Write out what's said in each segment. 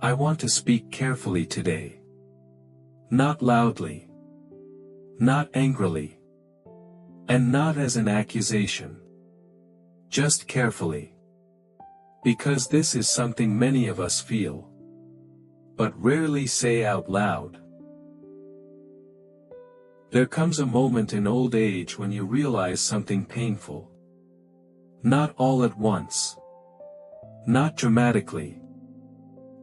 I want to speak carefully today. Not loudly. Not angrily. And not as an accusation. Just carefully. Because this is something many of us feel, but rarely say out loud. There comes a moment in old age when you realize something painful. Not all at once. Not dramatically.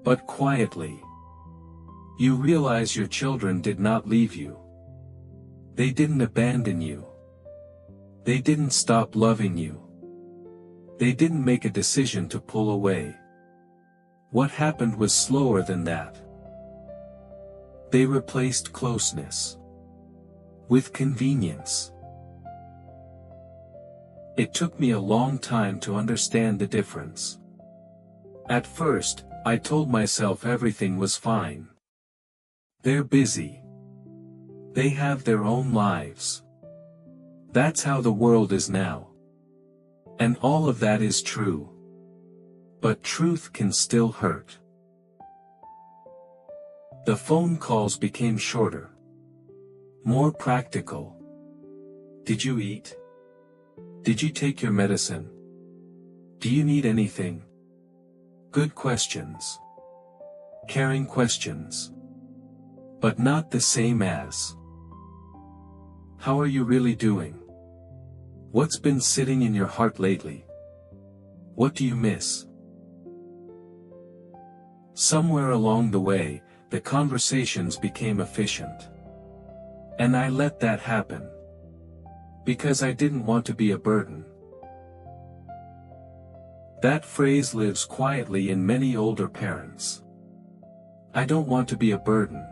But quietly. You realize your children did not leave you. They didn't abandon you. They didn't stop loving you. They didn't make a decision to pull away. What happened was slower than that. They replaced closeness with convenience. It took me a long time to understand the difference. At first, I told myself everything was fine. They're busy. They have their own lives. That's how the world is now. And all of that is true. But truth can still hurt. The phone calls became shorter. More practical. Did you eat? Did you take your medicine? Do you need anything? Good questions. Caring questions. But not the same as. How are you really doing? What's been sitting in your heart lately? What do you miss? Somewhere along the way, the conversations became efficient. And I let that happen. Because I didn't want to be a burden. That phrase lives quietly in many older parents. I don't want to be a burden.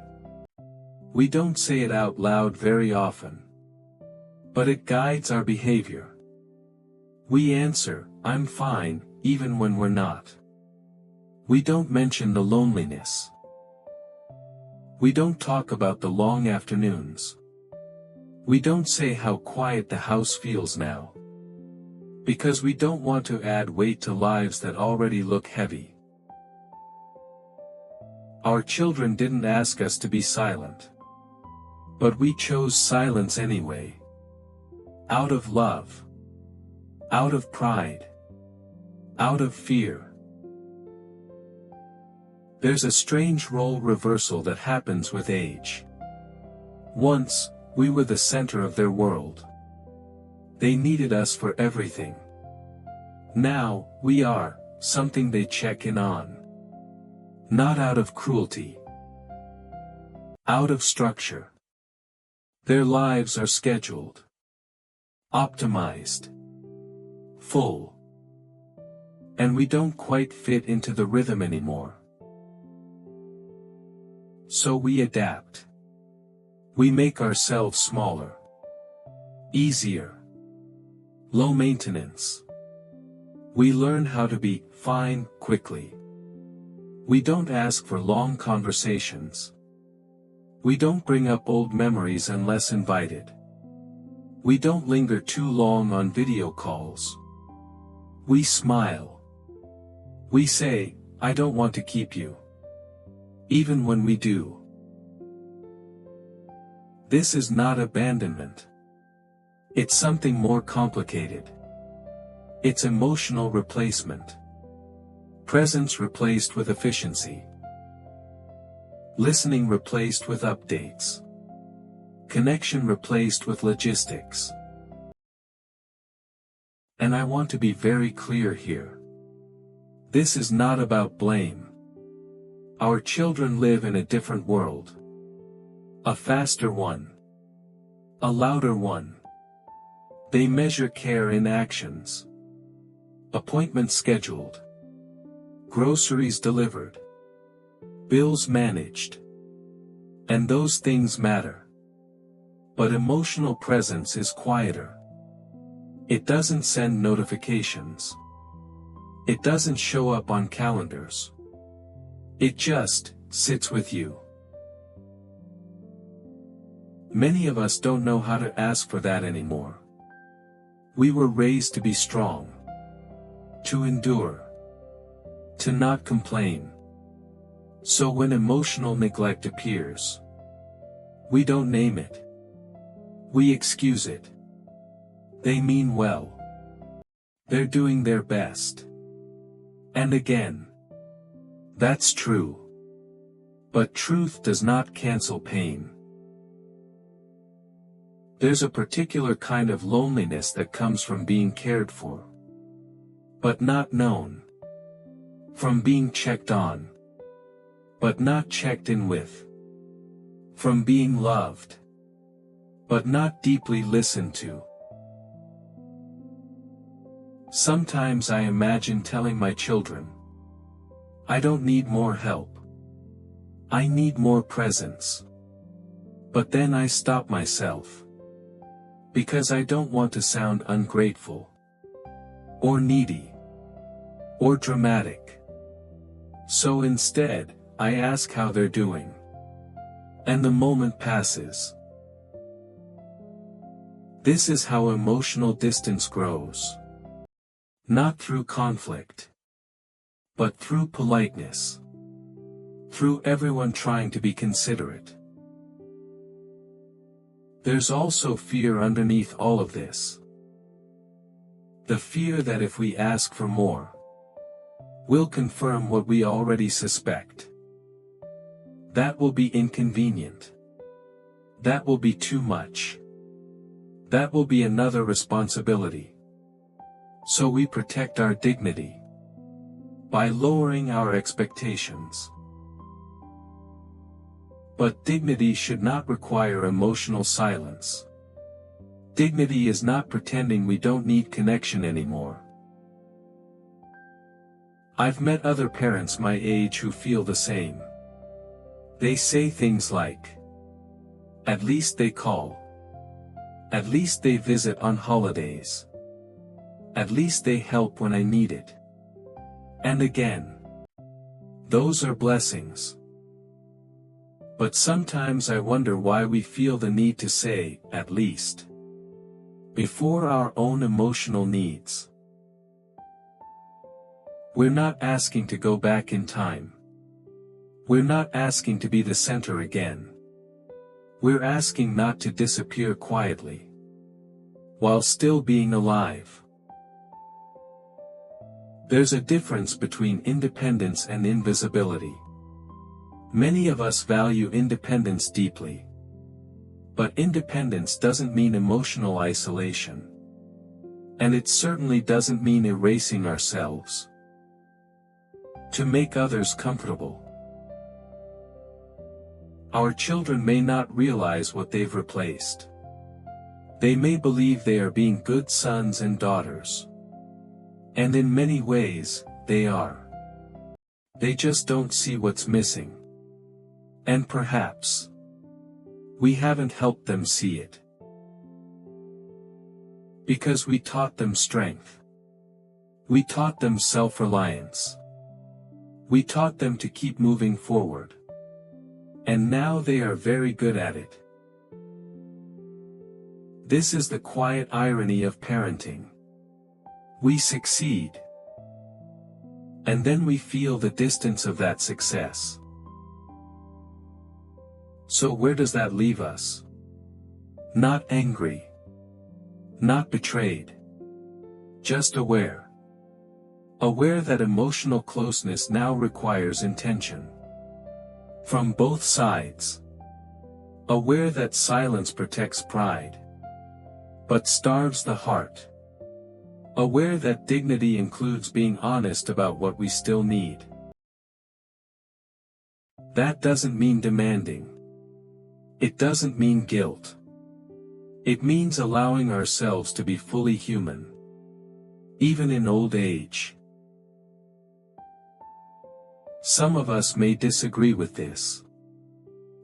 We don't say it out loud very often. But it guides our behavior. We answer, I'm fine, even when we're not. We don't mention the loneliness. We don't talk about the long afternoons. We don't say how quiet the house feels now. Because we don't want to add weight to lives that already look heavy. Our children didn't ask us to be silent. But we chose silence anyway. Out of love. Out of pride. Out of fear. There's a strange role reversal that happens with age. Once, we were the center of their world. They needed us for everything. Now, we are something they check in on. Not out of cruelty. Out of structure. Their lives are scheduled. Optimized. Full. And we don't quite fit into the rhythm anymore. So we adapt. We make ourselves smaller. Easier. Low maintenance. We learn how to be fine quickly. We don't ask for long conversations. We don't bring up old memories unless invited. We don't linger too long on video calls. We smile. We say, I don't want to keep you. Even when we do. This is not abandonment. It's something more complicated. It's emotional replacement. Presence replaced with efficiency. Listening replaced with updates. Connection replaced with logistics. And I want to be very clear here. This is not about blame. Our children live in a different world. A faster one. A louder one. They measure care in actions. Appointments scheduled. Groceries delivered. Bills managed. And those things matter. But emotional presence is quieter. It doesn't send notifications. It doesn't show up on calendars. It just sits with you. Many of us don't know how to ask for that anymore. We were raised to be strong. To endure. To not complain. So when emotional neglect appears, we don't name it. We excuse it. They mean well. They're doing their best. And again, that's true. But truth does not cancel pain. There's a particular kind of loneliness that comes from being cared for, but not known. From being checked on, but not checked in with. From being loved, but not deeply listened to. Sometimes I imagine telling my children, I don't need more help. I need more presence. But then I stop myself. Because I don't want to sound ungrateful, or needy, or dramatic. So instead, I ask how they're doing. And the moment passes. This is how emotional distance grows. Not through conflict, but through politeness. Through everyone trying to be considerate. There's also fear underneath all of this. The fear that if we ask for more, we'll confirm what we already suspect. That will be inconvenient. That will be too much. That will be another responsibility. So we protect our dignity by lowering our expectations. But dignity should not require emotional silence. Dignity is not pretending we don't need connection anymore. I've met other parents my age who feel the same. They say things like, at least they call. At least they visit on holidays. At least they help when I need it. And again, those are blessings. But sometimes I wonder why we feel the need to say, at least, before our own emotional needs. We're not asking to go back in time. We're not asking to be the center again. We're asking not to disappear quietly, while still being alive. There's a difference between independence and invisibility. Many of us value independence deeply. But independence doesn't mean emotional isolation. And it certainly doesn't mean erasing ourselves to make others comfortable. Our children may not realize what they've replaced. They may believe they are being good sons and daughters. And in many ways, they are. They just don't see what's missing. And perhaps we haven't helped them see it. Because we taught them strength. We taught them self-reliance. We taught them to keep moving forward. And now they are very good at it. This is the quiet irony of parenting. We succeed. And then we feel the distance of that success. So where does that leave us? Not angry. Not betrayed. Just aware. Aware that emotional closeness now requires intention. From both sides. Aware that silence protects pride, but starves the heart. Aware that dignity includes being honest about what we still need. That doesn't mean demanding. It doesn't mean guilt. It means allowing ourselves to be fully human. Even in old age. Some of us may disagree with this.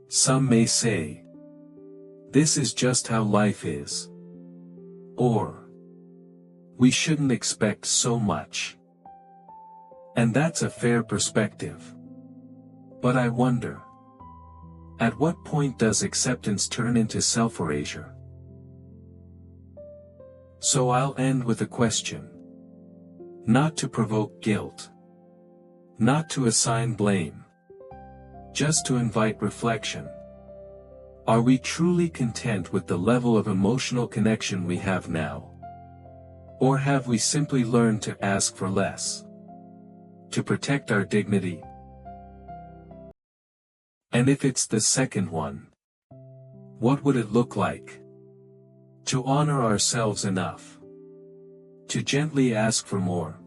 Some may say, this is just how life is. Or, we shouldn't expect so much. And that's a fair perspective. But I wonder, at what point does acceptance turn into self-erasure? So I'll end with a question. Not to provoke guilt. Not to assign blame. just to invite reflection. Are we truly content with the level of emotional connection we have now? Or have we simply learned to ask for less? To protect our dignity? And if it's the second one, what would it look like? To honor ourselves enough to gently ask for more.